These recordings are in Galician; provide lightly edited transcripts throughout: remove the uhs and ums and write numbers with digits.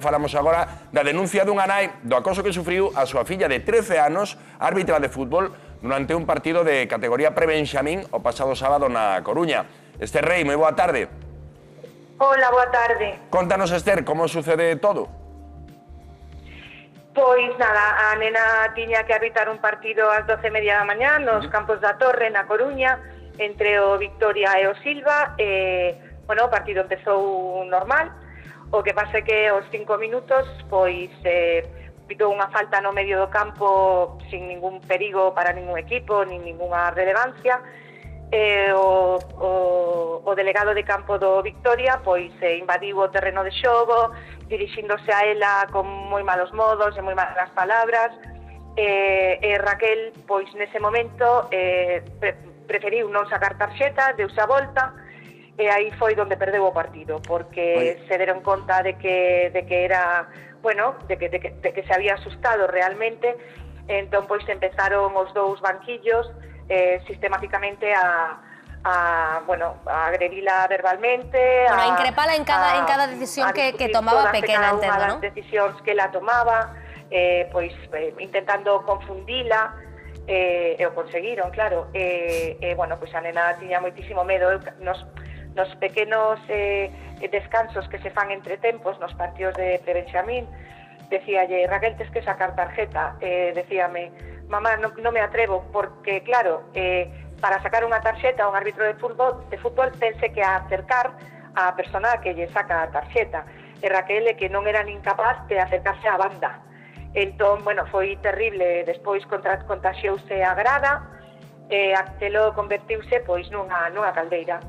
Falamos agora da denuncia dunha nai do acoso que sufriu a súa filla de 13 anos, árbitra de fútbol, durante un partido de categoría pre-Benxamín o pasado sábado na Coruña. Esther Rei, moi boa tarde. Hola, boa tarde. Contanos, Esther, como sucede todo? Pois nada, a nena tiña que arbitrar un partido ás 12:30 da mañá nos campos da Torre, na Coruña, entre o Victoria e o Silva. O partido empezou normal. O que pasa é que aos 5 minutos pois pitou unha falta no medio do campo sin ningún perigo para ningún equipo, nin ninguna relevancia. O delegado de campo do Victoria pois invadiu o terreno de xogo, dirixíndose a ela con moi malos modos e moi malas palabras. Raquel pois nese momento preferiu non sacar tarxeta, deuse a volta. E aí foi onde perdeu o partido, porque se deron conta de que era, de que se había asustado realmente. Entón, pois, empezaron os dous banquillos sistemáticamente a agredila verbalmente, a increpala en cada decisión que tomaba pequena, entendo, non? As decisións que ela tomaba, intentando confundila, e o conseguiron, claro. Pois a nena tiña moitísimo medo. Nos pequenos descansos que se fan entre tempos nos partidos de Benxamín, decíalle: Raquel, tes que sacar tarjeta. Decíame: mamá, non me atrevo, porque claro, para sacar unha tarxeta a un árbitro de fútbol tense que acercar a persona que lle saca a tarxeta. E Raquel que non era nin capaz de acercarse á banda. Entón, foi terrible. Despois contaxiouse a grada, aquilo convertiuse pois nunha caldeira.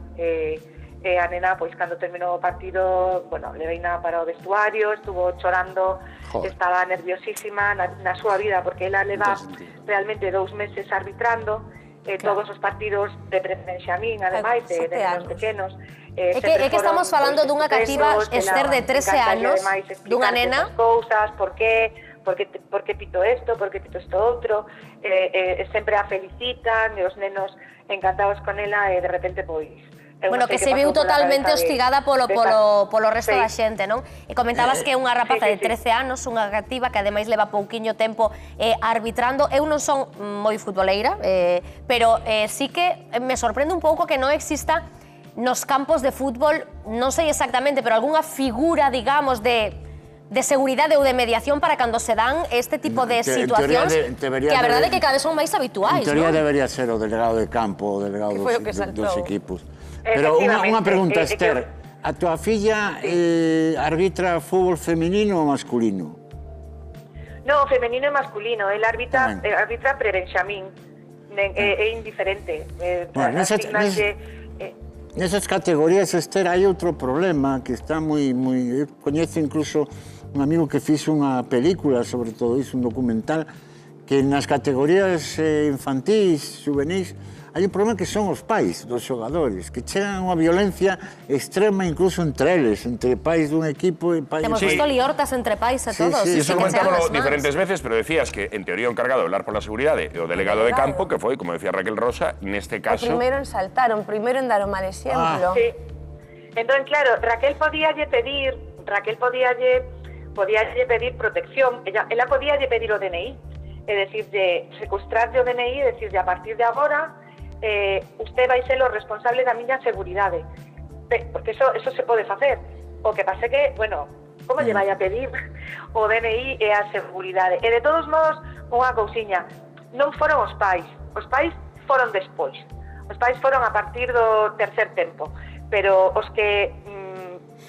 A nena, pois, cando terminou o partido, leveina para o vestuario, estuvo chorando. Joder. Estaba nerviosísima na súa vida, porque ela leva realmente 2 meses arbitrando todos os partidos de Benxamín, ademais, de nenos pequenos. É que estamos falando dunha cativa, Esther, de 13 anos, dunha nena. Cousas, por que pito isto, por que pito isto outro, sempre a felicitan, e os nenos encantados con ela, e de repente, pois... que se viu totalmente hostigada polo resto da xente, non? E comentabas que é unha rapaza de 13 anos, unha cativa que ademais leva pouquiño tempo arbitrando. Eu non son moi futboleira, pero sí que me sorprende un pouco que non exista nos campos de fútbol, non sei exactamente, pero algunha figura, digamos, de seguridade ou de mediación para cando se dan este tipo de situacións, que a verdade é que cada vez son máis habituais. En teoría debería ser o delegado de campo, o delegado dos equipos. Pero unha pregunta, Esther, a tua filla arbitra fútbol feminino ou masculino? No, femenino e masculino. El arbitra pre-Benxamín, é indiferente. Nesas categorías, Esther, hai outro problema que está moi... Eu coñezo incluso un amigo que fixo unha película sobre todo iso, un documental, que nas categorías infantís, juvenis, hai un problema que son os pais dos xogadores, que chegan a unha violencia extrema incluso entre eles, entre pais dun equipo e pais... Temos visto liortas entre pais e todos. Iso comentámoslo diferentes veces, pero decías que, en teoría, o encargado de velar pola seguridade e o delegado de campo, que foi, como decía Raquel Rosa, neste caso... O primeiro en saltar, o primeiro en dar o mal exemplo. Sí. Entón, claro, Raquel podíalle pedir protección, ela podíalle pedir o DNI, é decirlle, secuestrarlle o DNI, e decirlle, a partir de agora, usted vai ser o responsable da miña seguridade, porque eso se pode facer. O que pasa é que, como lle vai a pedir o DNI e a seguridade? E de todos modos, unha cousiña, non foron os pais foron despois, os pais foron a partir do tercer tempo, pero os que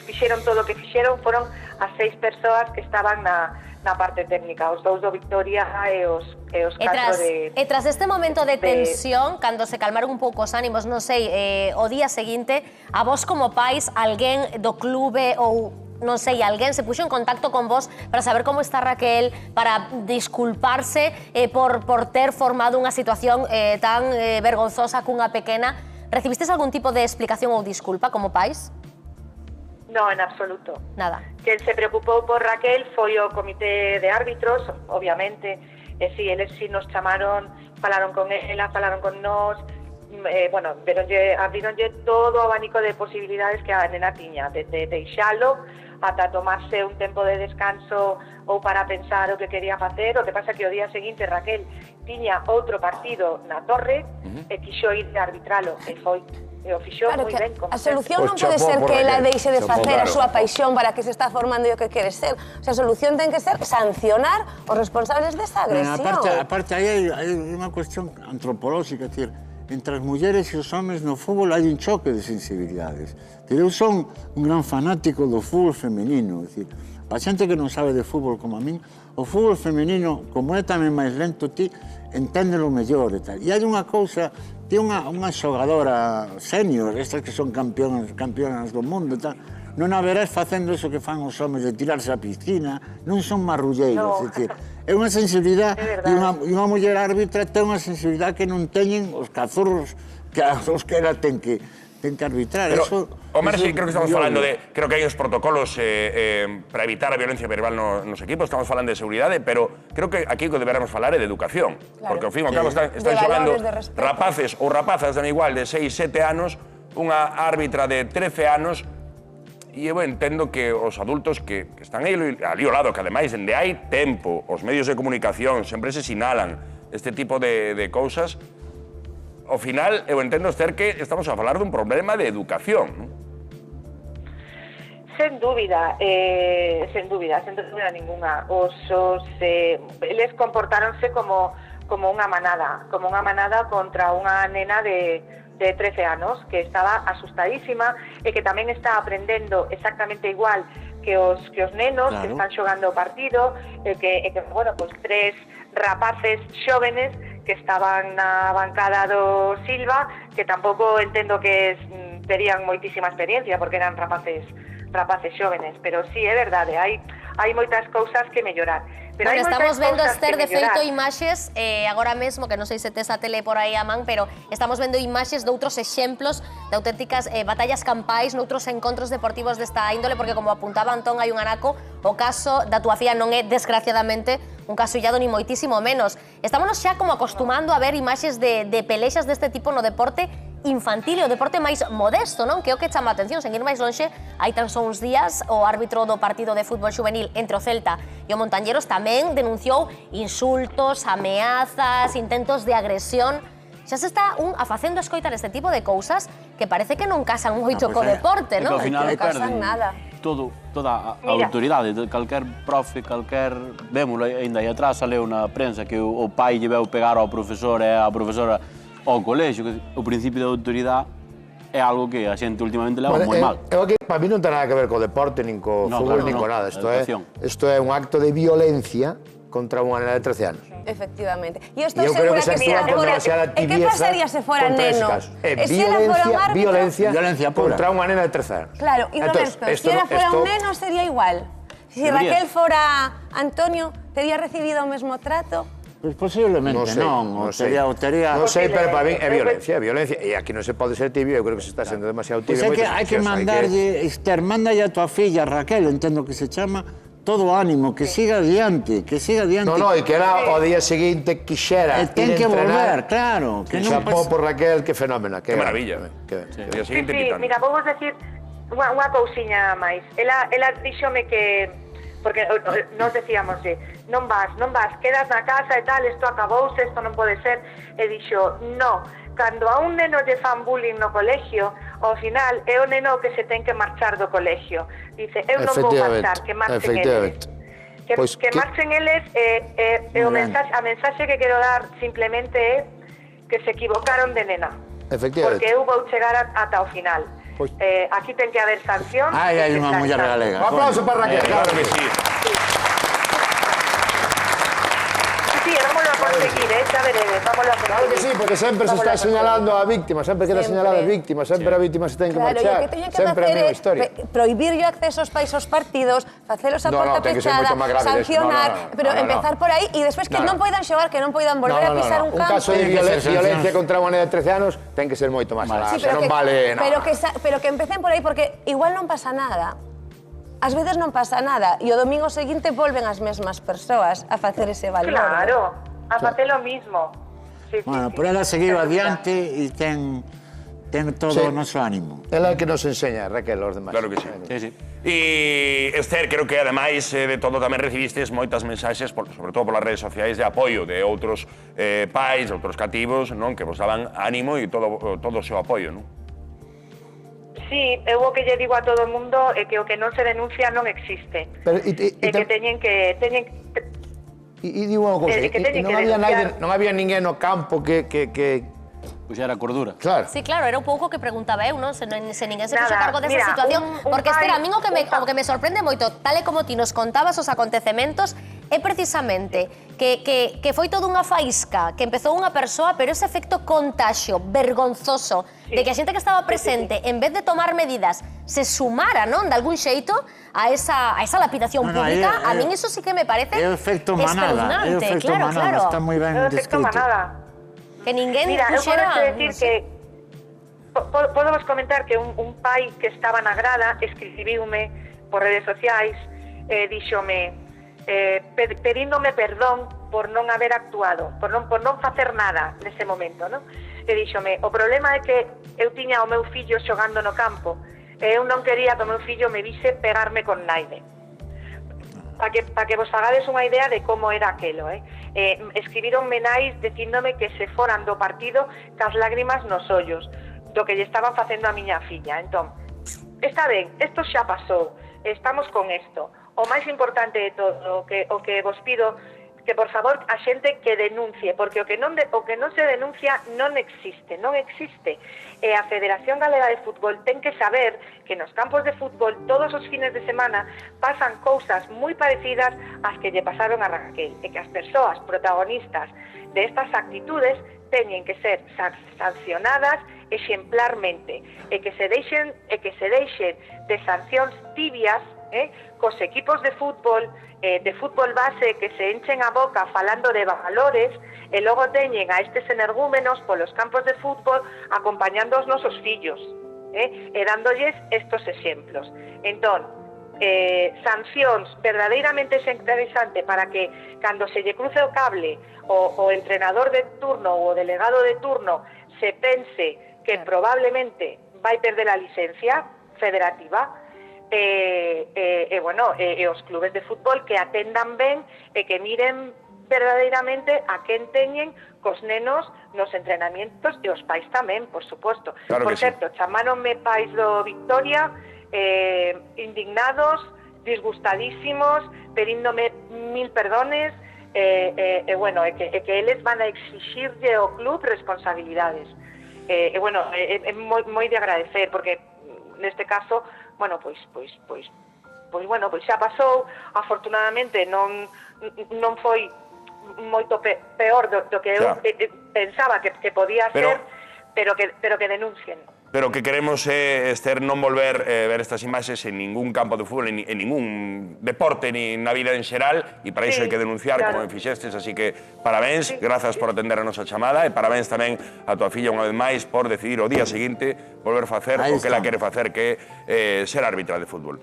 fixeron todo o que fixeron foron as 6 persoas que estaban na parte técnica, os 2 do Victoria e os 4 de... E tras este momento de tensión, cando se calmaron un pouco os ánimos, non sei, o día seguinte, a vos como pais, alguén do clube ou, non sei, alguén se puxo en contacto con vos para saber como está Raquel, para disculparse por ter formado unha situación tan vergonzosa cunha pequena? Recibistes algún tipo de explicación ou disculpa como pais? No, en absoluto. Nada. Quen se preocupou por Raquel foi o comité de árbitros, obviamente. Eles si nos chamaron, falaron con ela, falaron con nós, abrironlle todo o abanico de posibilidades que a nena tiña, de deixalo ata tomarse un tempo de descanso ou para pensar o que quería facer. O que pasa que o día seguinte Raquel tiña outro partido na Torre e quixo ir de arbitralo e foi. E o fixou moi ben. A solución non pode ser que ela deixe de facer a súa paixón para que se está formando e o que quere ser. O sea, a solución ten que ser sancionar os responsables desa agresión. Aparte, aí hai unha cuestión antropolóxica, é dicir, entre as mulleres e os homens no fútbol hai un choque de sensibilidades. Eu son un gran fanático do fútbol femenino, é dicir, para a xente que non sabe de fútbol como a min, o fútbol femenino, como é tamén máis lento, ti enténdelo mellor e tal. E hai unha cousa, ti unha xogadora senior, estas que son campeonas do mundo e tal, non a verás facendo eso que fan os homens de tirarse á piscina, non son marrulleiros, é dicir, é unha sensibilidade, e unha muller árbitra ten unha sensibilidade que non teñen os cazurros os que ela ten que arbitrar. Omar, sí, creo que estamos falando de... Creo que hai uns protocolos para evitar a violencia verbal nos equipos, estamos falando de seguridade, pero creo que aquí o que deberemos falar é de educación. Porque, ao fin, ao cabo, están xogando rapaces ou rapazas de igual de 6, 7 anos, unha árbitra de 13 anos, e eu entendo que os adultos que están aí ao lado, que ademais, dende hai tempo, os medios de comunicación sempre se sinalan este tipo de cousas. Ao final, eu entendo, Esther, que estamos a falar dun problema de educación, non? Sen dúbida ninguna. Eles comportáronse como unha manada contra unha nena de 13 anos que estaba asustadísima e que tamén está aprendendo exactamente igual que os nenos que están xogando o partido e que bueno, pues 3 rapaces xóvenes que estaban na bancada do Silva, que tampouco entendo que terían moitísima experiencia porque eran rapaces xóvenes, pero sí, é verdade, hai moitas cousas que mellorar. Bueno, estamos vendo, Esther, de feito, imaxes, agora mesmo, que non sei se tes a tele por aí a man, pero estamos vendo imaxes de outros exemplos de auténticas batallas campais noutros encontros deportivos desta índole, porque, como apuntaba Antón, hai un anaco, o caso da túa filla non é, desgraciadamente, un caso illado ni moitísimo menos. Estámonos xa como acostumando a ver imaxes de pelexas deste tipo no deporte infantil e o deporte máis modesto, non? Que é o que chama a atención, sen ir máis lonxe, hai tan só uns días o árbitro do partido de fútbol xuvenil entre o Celta e o Montañeros tamén denunciou insultos, ameazas, intentos de agresión. Xa se está a facendo escoitar este tipo de cousas que parece que non casan moito co deporte, non? Que ao final non casan nada. Toda a autoridade de calquer profe, calquer... Vémolo ainda aí atrás, saleu na prensa que o pai lle veu pegar ao profesor e a profesora ao colexio, que o principio de autoridade é algo que a xente últimamente leva moi mal. Para mí non ten nada que ver co deporte, nin co fútbol, nin co nada. Isto é un acto de violencia contra unha nena de 13 anos. Efectivamente. E isto segura que que pasaría se fora neno? Violencia contra unha nena de 13 anos. Claro, e Roberto, se era fora un neno sería igual. Se Raquel fora Antonio, tería recibido o mesmo trato? Pois posiblemente non sei, pero para mí é violencia, e aquí non se pode ser tibio, eu creo que se está sendo demasiado tibio. Pois hai que mandarlle, Esther, mandalle a tua filla Raquel, entendo que se chama, todo ánimo, que siga adiante, Non, e que era o día seguinte quixera ir entrenar. Ten que volver, claro. Xapó por Raquel, que fenómena. Que maravilla. Sí, mira, vamos decir unha cousiña máis. Ela díxome que... Porque nos decíamos, non vas, quedas na casa e tal, isto acabouse, isto non pode ser. E dixo, no, cando a un neno lle fan bullying no colegio, ao final é o neno que se ten que marchar do colegio. Dice, eu non vou marchar, que marchen eles. Que marchen eles, a mensaxe que quero dar simplemente é que se equivocaron de nena. Porque eu vou chegar ata o final. Aquí ten que haber sanción. Hai unha muller galega. Un aplauso para Raquel. Claro que sí. Sí, vamos a conseguir, xa veredes, vamos a conseguir. Claro que sí, porque sempre se está señalando a víctima, sempre queda señalada a víctima, sempre a víctima se ten que marchar, sempre a mesma historia. Prohibir o acceso aos pais aos partidos, facelos a porta pechada, sancionar, pero empezar por aí e despois que non poidan xogar, que non poidan volver a pisar un campo. Un caso de violencia contra unha nena de 13 anos ten que ser moito máis alá, non vale nada. Pero que empecen por aí, porque igual non pasa nada. Ás veces non pasa nada e o domingo seguinte volven as mesmas persoas a facer ese valor. Claro, a facer lo mismo. Bueno, por ela seguiu adiante e ten ten todo o noso ánimo. Ela é que nos enseña, Raquel, aos demais. Claro que sí. E, Esther, creo que ademais de todo tamén recibistes moitas mensaxes, sobre todo polas redes sociais, de apoio de outros pais, outros cativos, non, que vos daban ánimo e todo o seu apoio, non? Sí, eu o que lle digo a todo o mundo é que o que non se denuncia non existe. É que teñen que... E digo unha cousa, non había ninguén no campo que puxera cordura. Claro. Sí, claro, era un pouco o que preguntaba eu, non? Se ninguén se fixo cargo desa situación. Porque, Esther, a min o que me sorprende moito, tal e como ti nos contabas os acontecementos, é precisamente que foi toda unha faísca, que empezou unha persoa, pero ese efecto contaxio vergonzoso de que a xente que estaba presente, en vez de tomar medidas, se sumara, non, de algún xeito, a esa lapidación pública, a min iso sí que me parece espeluznante. É o efecto manada, está moi ben descrito. Que ninguén puxera... Mira, eu podo decir que... Podemos comentar que un pai que estaba na grada escribiume por redes sociais, díxome, pedíndome perdón por non haber actuado, por non facer nada nese momento, non? E díxome, o problema é que eu tiña o meu fillo xogando no campo e eu non quería que o meu fillo me vise pegarme con naide. Para que vos fagades unha idea de como era aquelo, escribironme nais dicíndome que se foran do partido cas lágrimas nos ollos do que lle estaban facendo a miña filla. Entón, está ben, isto xa pasou, estamos con isto. O máis importante de todo, o que vos pido, que por favor a xente que denuncie, porque o que non se denuncia non existe. E a Federación Galega de Fútbol ten que saber que nos campos de fútbol todos os fines de semana pasan cousas moi parecidas ás que lle pasaron a Raquel, e que as persoas protagonistas de estas actitudes teñen que ser sancionadas exemplarmente, e que se deixen de sancións tibias cos equipos de fútbol base que se enchen a boca falando de valores e logo teñen a estes energúmenos polos campos de fútbol acompañando os nosos fillos e dándolles estos exemplos. Entón, sancións verdadeiramente interesante para que cando se lle cruce o cable o entrenador de turno ou o delegado de turno se pense que probablemente vai perder a licencia federativa, os clubes de fútbol que atendan ben e que miren verdadeiramente a quen teñen cos nenos nos entrenamientos e os pais tamén, por suposto. Claro por certo, chamáronme pais do Victoria indignados, disgustadísimos, pedíndome 1000 perdones, que eles van a exixirlle ao club responsabilidades. É moi de agradecer, porque neste caso, xa pasou, afortunadamente non foi moito peor do que eu pensaba que podía ser, pero que denuncien. Pero que queremos, Esther, non volver ver estas imaxes en ningún campo de fútbol, en ningún deporte, ni na vida en xeral, e para iso hai que denunciar, como fixestes, así que parabéns, grazas por atender a nosa chamada, e parabéns tamén a tua filla unha vez máis por decidir o día seguinte volver facer o que ela quere facer, que é ser árbitra de fútbol.